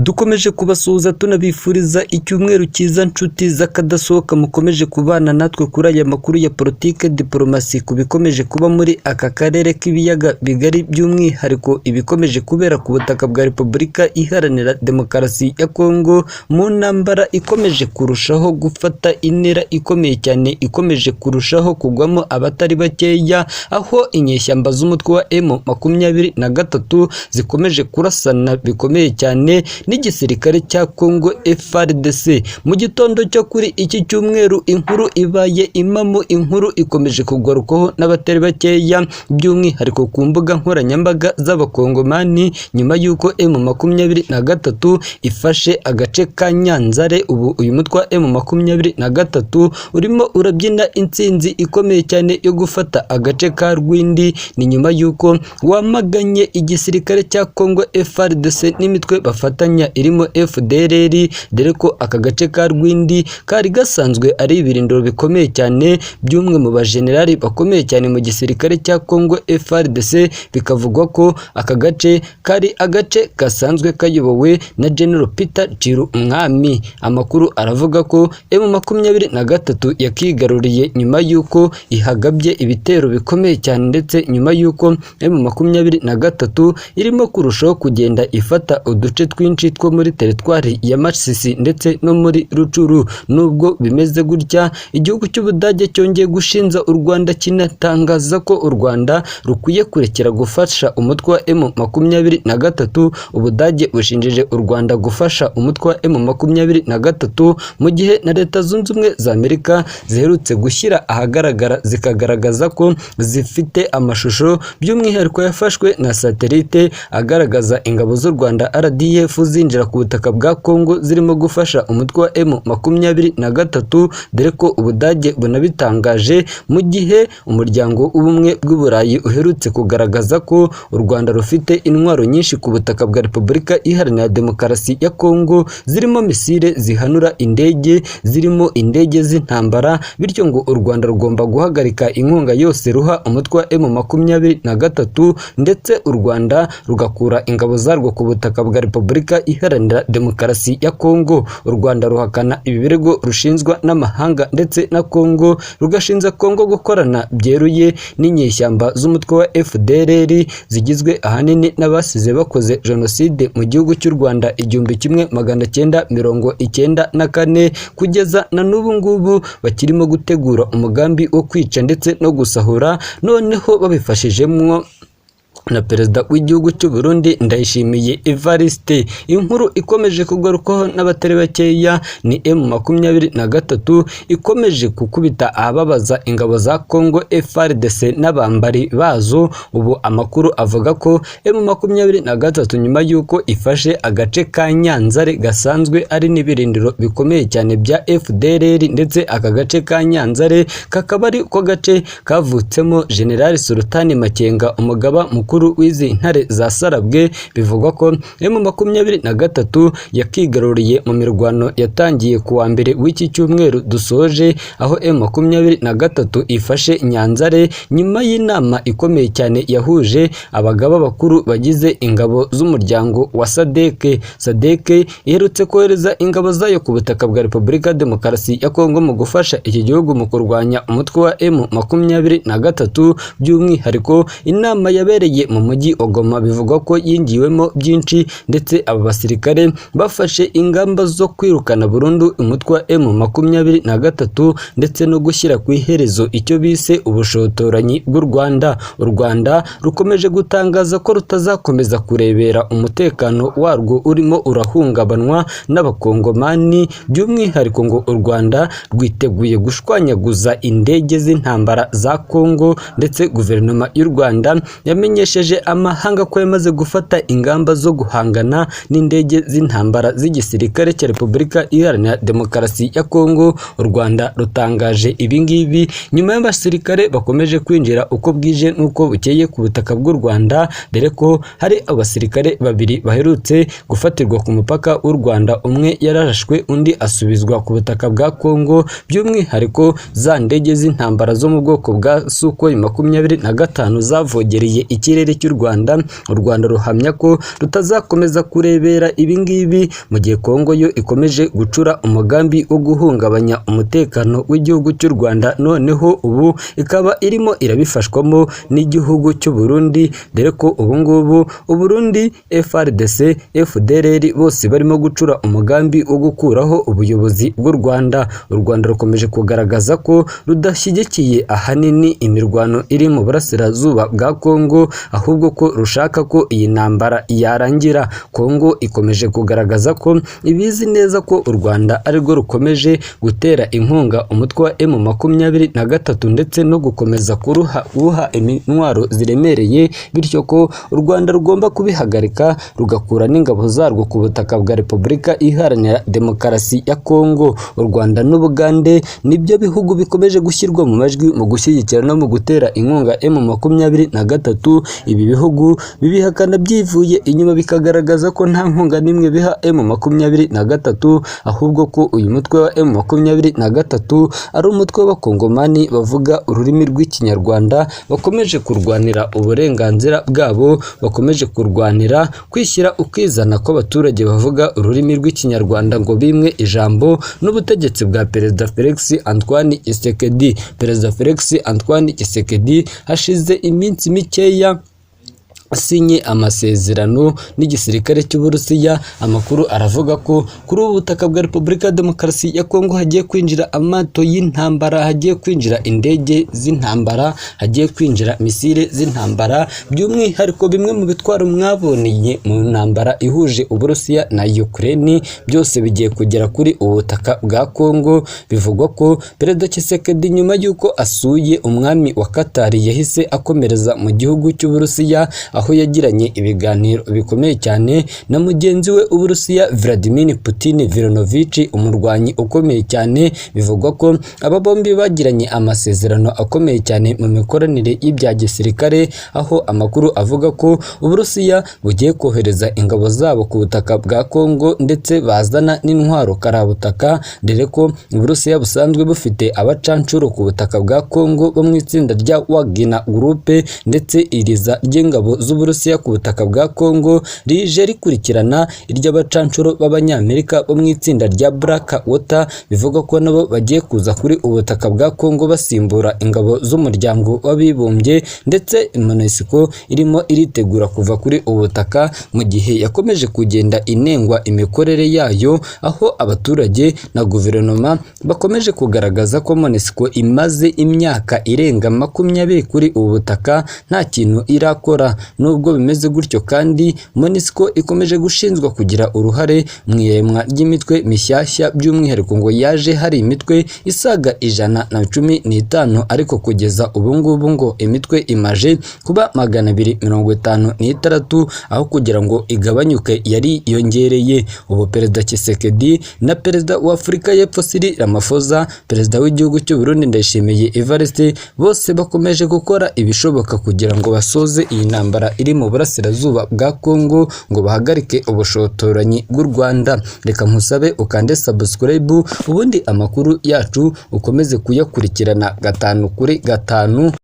Dukomeje kubasuhuza tunabifuriza icyumweru cyiza nshuti z'akadasohoka mukomeje kubana natwe kuri aya makuru ya politike diplomasi ku bikomeje kuba muri aka karere k'ibiyaga bigari by'umwihariko ibikomeje kubera ku butaka bwa Repubulika Iharanira Demokarasi ya Kongo mu ntambara ikomeje kurushaho gufata intera ikomeye cyane ikomeje kurushaho kugwamo abatari bakeya aho inyeshyamba z'umutwe wa M23 zikomeje kurasana bikomeye cyane n'igisirikare cya Kongo FARDC. Mu gitondo cyo kuri iki cyumweru inkuru ibaye imamo, inkuru ikomeje kugarukaho n'abatari bakeya by'umwihariko ku mbuga nkoranyambaga z'abakongomani nyuma y'uko M23 ifashe agace ka Nyanzare. Ubu uyu mutwe wa M23 urimo urabyina intsinzi ikomeye cyane yo gufata agace ka Rwindi, ni nyuma y'uko wamaganye igisirikare cya Kongo FARDC n'imitwe bafatanya irimo FDLR, dore ko aka gace ka Rwindi kari gasanzwe ari ibirindiro bikomeye cyane by'umwe mu bajenerali bakomeye cyane mu gisirikare cya Kongo FARDC. Bikavugwa ko aka gace kari agace gasanzwe kayobowe na General Peter Chirumwami. Amakuru aravuga ko M23 yakigaruriye nyuma y'uko ihagabye ibitero bikomeye cyane, ndetse nyuma y'uko M23 irimo kurushaho kugenda ifata uduce twinshi two muri teritwari ya Masisi ndetse no muri Rucuru. Nubwo bimeze gutya, igihugu cy'Ubudage cyongeye gushinja u Rwanda kinatangaza ko u Rwanda rukwiye kurekera gufasha umutwe wa M23. Ubudage bushinjije u Rwanda gufasha umutwe wa M23 mu gihe na Leta Zunze Ubumwe za Amerika ziherutse gushyira ahagaragara zikagaragaza ko zifite amashusho by'umwihariko yafashwe na satelite agaragaza ingabo z'u Rwanda RDF zinjira ku butaka bwa Kongo zirimo gufasha umutwe wa M23, dore ko Ubudage bunabitangaje mu gihe umuryango w'ubumwe bw'Uburayi uherutse kugaragaza ko u Rwanda rufite intwaro nyinshi ku butaka bwa Repubulika Iharanira Demokarasi ya Kongo, zirimo misile zihanura indege, zirimo indege z'intambara, bityo ngo u Rwanda rugomba guhagarika inkunga yose ruha umutwe wa M23 ndetse u Rwanda rugakura ingabo zarwo ku butaka bwa Repubulika Iharanira Demokarasi ya Kongo. U Rwanda ruhakana ibi birego rushinzwa n'amahanga ndetse na Kongo, rugashinja Kongo gukorana byeruye n'inyeshyamba z'umutwe wa FDLR zigizwe ahanini n'abasize bakoze jenoside mu gihugu cy'u Rwanda 1994 kugeza na n'ubu ngubu bakirimo gutegura umugambi wo kwica ndetse no gusahura, noneho babifashijemo na Perezida w'igihugu cy'u Burundi Ndayishimiye Evariste. Inkuru ikomeje kugarukaho n'abatari bakeya ni M23 ikomeje kukubita ababaza ingabo za Kongo FARDC n'abambari bazo. Ubu amakuru avuga ko M23 nyuma y'uko ifashe agace ka Nyanzare gasanzwe ari n'ibirindiro bikomeye cyane bya FDLR, ndetse aka gace ka Nyanzare kakaba ari ko gace kavutsemo General Sultani Makenga, umugaba mukuru w'izi ntare za Sarabwe. Bivugwa ko M23 yakigaruriye mu mirwano yatangiye ku wa mbere w'iki cyumweru dusoje, aho M23 ifashe Nyanzare nyuma y'inama ikomeye cyane yahuje abagaba bakuru bagize ingabo z'umuryango wa SADC iherutse kohereza ingabo zayo ku butaka bwa Repubulika Demokarasi ya Kongo mu gufasha iki gihugu mu kurwanya umutwe wa M23. By'umwihariko inama yabereye mu mujyi wa Goma bivugwa ko yingiwemo byinshi, ndetse aba basirikare bafashe ingamba zo kwirukana burundu umutwe wa M23 ndetse no gushyira ku iherezo icyo bise ubushotoranyi bw'u Rwanda. U Rwanda rukomeje gutangaza ko rutazakomeza kurebera umutekano warwo urimo urahungabanwa n'abakongomani, by'umwihariko ngo u Rwanda rwiteguye gushwanyaguza indege z'intambara za Kongo, ndetse guverinoma y'u Rwanda yamenyesheje amahanga ko yamaze gufata ingamba zo guhangana n'indege z'intambara z'igisirikare cya Repubulika Iharanira Demokarasi ya Kongo. U Rwanda rutangaje ibi ngibi nyuma y'abasirikare bakomeje kwinjira uko bwije n'uko bukeye ku butaka bw'u Rwanda, dore ko hari abasirikare babiri baherutse gufatirwa ku mupaka w'u Rwanda, umwe yararashwe undi asubizwa ku butaka bwa Kongo, by'umwihariko za ndege z'intambara zo mu bwoko bwa Sukhoi 25 zavogereye ikirere karere cy'u Rwanda. U Rwanda ruhamya ko rutazakomeza kurebera ibingibi mu gihe Kongo yo ikomeje gucura umugambi wo guhungabanya umutekano w'igihugu cy'u Rwanda, noneho ubu ikaba irimo irabifashwamo n'igihugu cy'u Burundi, dore ko ubu ngubu u Burundi, FARDC, FDLR bose barimo gucura umugambi wo gukuraho ubuyobozi bw'u Rwanda. U Rwanda rukomeje kugaragaza ko rudashyigikiye ahanini imirwano iri mu burasirazuba bwa Kongo, ahubwo ko rushaka ko iyi ntambara yarangira. Kongo ikomeje kugaragaza ko ibizi neza ko u Rwanda arirwo rukomeje gutera inkunga umutwe wa M23 ndetse no gukomeza kuruha intwaro ziremereye, bityo ko u Rwanda rugomba kubihagarika rugakura n'ingabo zarwo ku butaka bwa Repubulika Iharanira Demokarasi ya Kongo. U Rwanda n'Ubugande nibyo bihugu bikomeje gushyirwa mu majwi mu gushyigikira no mu gutera inkunga M23. Ibi bihugu bibihakana byivuye inyuma bikagaragaza ko nta nkunga n'imwe biha M23, ahubwo ko uyu mutwe wa M23 ari umutwe w'Abakongomani bavuga ururimi rw'Ikinyarwanda, bakomeje kurwanira uburenganzira bwabo, bakomeje kurwanira kwishyira ukizana kw'abaturage bavuga ururimi rw'Ikinyarwanda ngo bimwe ijambo n'ubutegetsi bwa Perezida Felix Antoine Tshisekedi. Perezida Felix Antoine Tshisekedi hashize iminsi mikeya asinye amasezerano n'igisirikare cy'Uburusiya. Amakuru aravuga ko kuri ubu butaka bwa Repubulika ya Demokarasi ya Kongo hagiye kwinjira amato y'intambara, hagiye kwinjira indege z'intambara, hagiye kwinjira misile z'intambara, by'umwihariko bimwe mu bitwaro mwaboneye mu ntambara ihuje Uburusiya na Ukraine, byose bigiye kugera kuri ubu butaka bwa Kongo. Bivugwa ko Perezida Tshisekedi nyuma y'uko asuye umwami wa Qatar yahise akomereza mu gihugu cy'Uburusiya, aho yagiranye ibiganiro bikomeye cyane na mugenzi we Uburusiya Vladimir Putin Voronovich, umurwanyi ukomeye cyane. Bivugwa ko aba bombi bagiranye amasezerano akomeye cyane mu mikoranire y'ibya gisirikare, aho amakuru avuga ko Uburusiya bugiye kohereza ingabo zabo ku butaka bwa Kongo ndetse bazana n'intwaro karabutaka, dore ko Uburusiya busanzwe bufite abacancuro ku butaka bwa Kongo bo mu itsinda rya Wagner Group, ndetse iriza ry'ingabo z'Uburusiya ku butaka bwa Kongo rije rikurikirana iry'abacancuro b'Abanyamerika bo mu itsinda rya Black Water. Bivuga ko nabo bagiye kuza kuri ubutaka bwa Kongo basimbura ingabo z'umuryango w'abibumbye, ndetse MONUSCO irimo iritegura kuva kuri ubutaka mu gihe yakomeje kugenda inengwa imikorere yayo, aho abaturage na guverinoma bakomeje kugaragaza ko MONUSCO imaze imyaka irenga 20 kuri ubu butaka nta kintu irakora. Nubwo bimeze gutyo kandi MONUSCO ikomeje gushinzwa kugira uruhare mu iremwa ry'imitwe mishyashya, by'umwihariko ngo yaje hari imitwe isaga 115, ariko kugeza ubu ngubu ngo imitwe imaje kuba 256, aho kugira ngo igabanyuke yari yongereye. Ubu Perezida Tshisekedi na Perezida wa Afurika y'Epfo Cyril Ramaphosa, Perezida w'igihugu cy'u Burundi Ndayishimiye Evariste, bose bakomeje gukora ibishoboka kugira ngo basoze iyi ntambara iri mu burasirazuba bwa Kongo, ngo bahagarike ubushotoranyi bw'u Rwanda. Reka nkusabe ukande subscribe, ubundi amakuru yacu ukomeze kuyakurikirana 5 kuri 5.